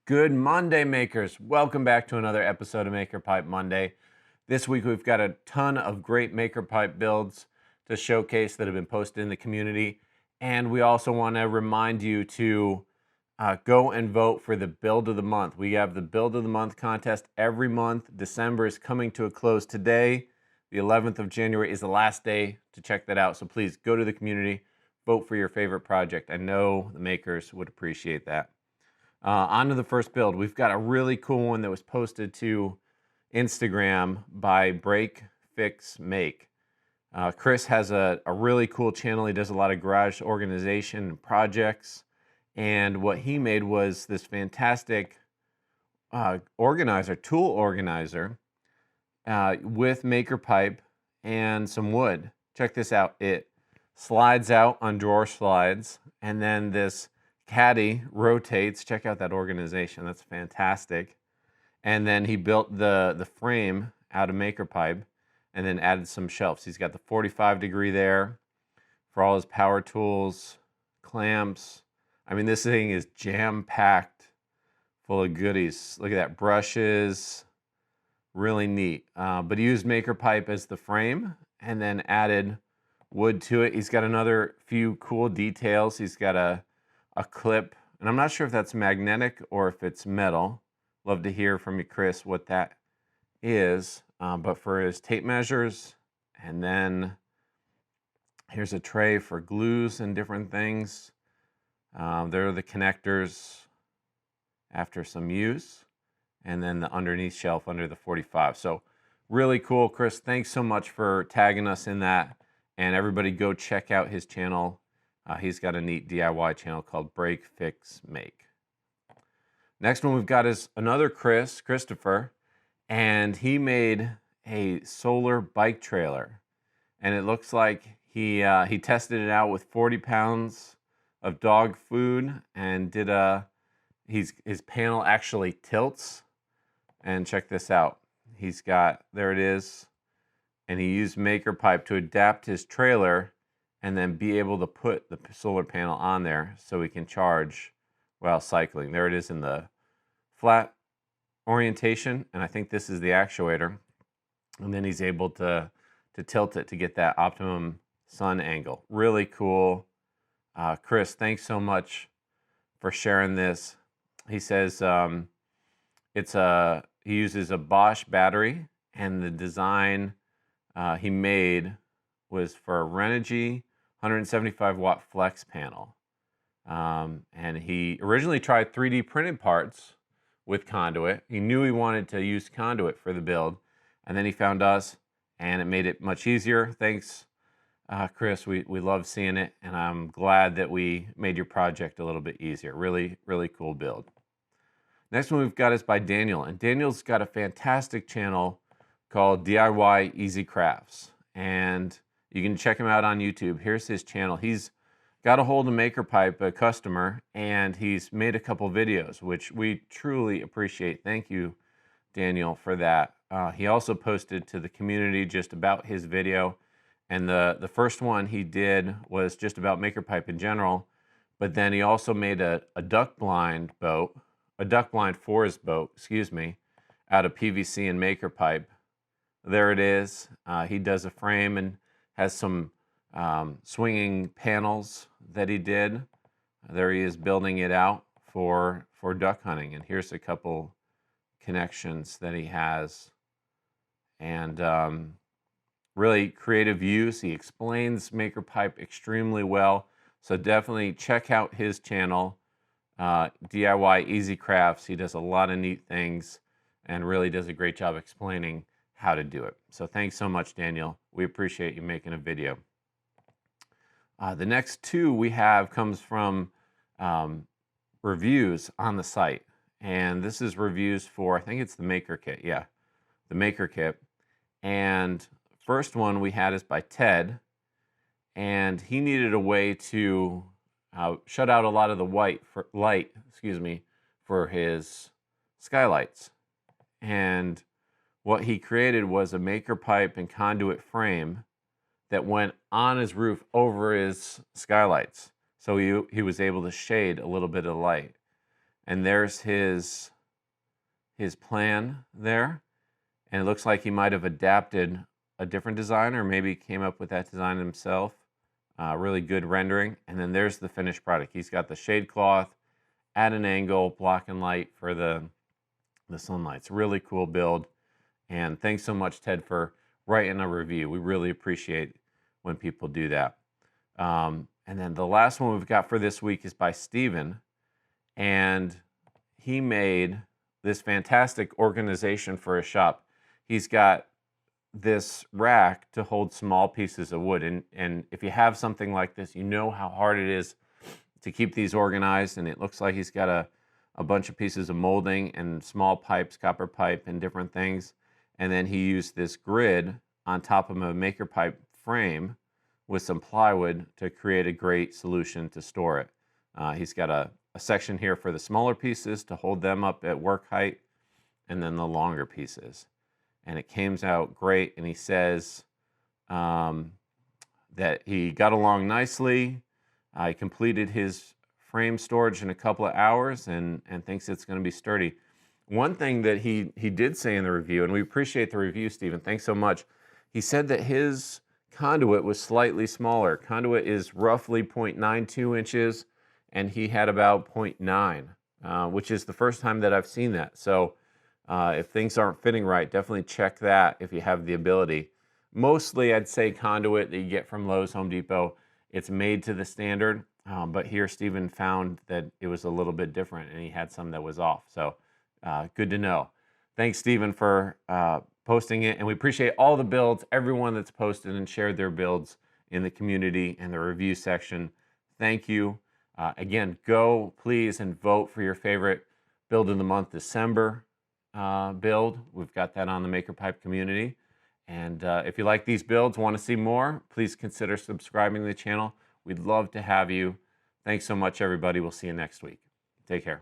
Good Monday, makers. Welcome back to another episode of Maker Pipe Monday. This week we've got a ton of great Maker Pipe builds to showcase that have been posted in the community. And we also want to remind you to go and vote for the Build of the Month. We have the Build of the Month contest every month. December is coming to a close today. The 11th of January is the last day to check that out. So please go to the community, vote for your favorite project. I know the makers would appreciate that. On to the first build. We've got a really cool one that was posted to Instagram by Break, Fix, Make. Chris has a really cool channel. He does a lot of garage organization and projects. And what he made was this fantastic tool organizer with Maker Pipe and some wood. Check this out. It slides out on drawer slides, and then this caddy rotates. Check out that organization. That's fantastic. And then he built the frame out of Maker Pipe and then added some shelves. He's got the 45-degree there for all his power tools, clamps. I mean, this thing is jam-packed full of goodies. Look at that, brushes, really neat. But he used Maker Pipe as the frame and then added wood to it. He's got another few cool details. He's got a clip, and I'm not sure if that's magnetic or if it's metal. Love to hear from you, Chris, what that is. But for his tape measures, and then here's a tray for glues and different things. There are the connectors after some use, and then the underneath shelf under the 45. So really cool, Chris. Thanks so much for tagging us in that. And everybody go check out his channel. He's got a neat DIY channel called Break, Fix, Make. Next one we've got is another Christopher, and he made a solar bike trailer. And it looks like he tested it out with 40 pounds of dog food and did his panel actually tilts. And check this out. He's got, there it is, and he used Maker Pipe to adapt his trailer and then be able to put the solar panel on there so we can charge while cycling. There it is in the flat orientation, and I think this is the actuator. And then he's able to tilt it to get that optimum sun angle. Really cool. Chris, thanks so much for sharing this. He says he uses a Bosch battery, and the design he made was for a Renogy 175 watt flex panel. And he originally tried 3D printed parts with conduit. He knew he wanted to use conduit for the build, and then he found us, and it made it much easier. Thanks, Chris. We love seeing it, and I'm glad that we made your project a little bit easier. Really, really cool build. Next one we've got is by Daniel, and Daniel's got a fantastic channel called DIY Easy Crafts, and you can check him out on YouTube. Here's his channel. He's got a hold of Maker Pipe, a customer, and he's made a couple videos, which we truly appreciate. Thank you, Daniel, for that. He also posted to the community just about his video, and the first one he did was just about Maker Pipe in general, but then he also made a duck blind boat, a duck blind for his boat, excuse me, out of PVC and Maker Pipe. There it is. He does a frame and has some swinging panels that he did. There he is building it out for duck hunting. And here's a couple connections that he has. And really creative use. He explains Maker Pipe extremely well. So definitely check out his channel, DIY Easy Crafts. He does a lot of neat things and really does a great job explaining how to do it. So thanks so much, Daniel. We appreciate you making a video. The next two we have comes from reviews on the site. And this is reviews for, I think it's the Maker Kit. Yeah, the Maker Kit. And first one we had is by Ted. And he needed a way to shut out a lot of the light for his skylights. And what he created was a Maker Pipe and conduit frame that went on his roof over his skylights. So he was able to shade a little bit of light. And there's his plan there. And it looks like he might have adapted a different design, or maybe came up with that design himself. Really good rendering. And then there's the finished product. He's got the shade cloth at an angle, block and light for the sunlight. It's a really cool build. And thanks so much, Ted, for writing a review. We really appreciate when people do that. And then the last one we've got for this week is by Steven. And he made this fantastic organization for his shop. He's got this rack to hold small pieces of wood. And if you have something like this, you know how hard it is to keep these organized. And it looks like he's got a bunch of pieces of molding and small pipes, copper pipe, and different things. And then he used this grid on top of a MakerPipe frame with some plywood to create a great solution to store it. He's got a section here for the smaller pieces to hold them up at work height, and then the longer pieces. And it came out great, and he says that he got along nicely. He completed his frame storage in a couple of hours and thinks it's going to be sturdy. One thing that he did say in the review, and we appreciate the review, Stephen, thanks so much. He said that his conduit was slightly smaller. Conduit is roughly 0.92 inches, and he had about 0.9, which is the first time that I've seen that. So if things aren't fitting right, definitely check that if you have the ability. Mostly, I'd say conduit that you get from Lowe's, Home Depot, it's made to the standard. But here, Stephen found that it was a little bit different, and he had some that was off. So good to know. Thanks, Stephen, for posting it. And we appreciate all the builds, everyone that's posted and shared their builds in the community and the review section. Thank you. Again, go please and vote for your favorite build of the month, December build. We've got that on the MakerPipe community. And if you like these builds, want to see more, please consider subscribing to the channel. We'd love to have you. Thanks so much, everybody. We'll see you next week. Take care.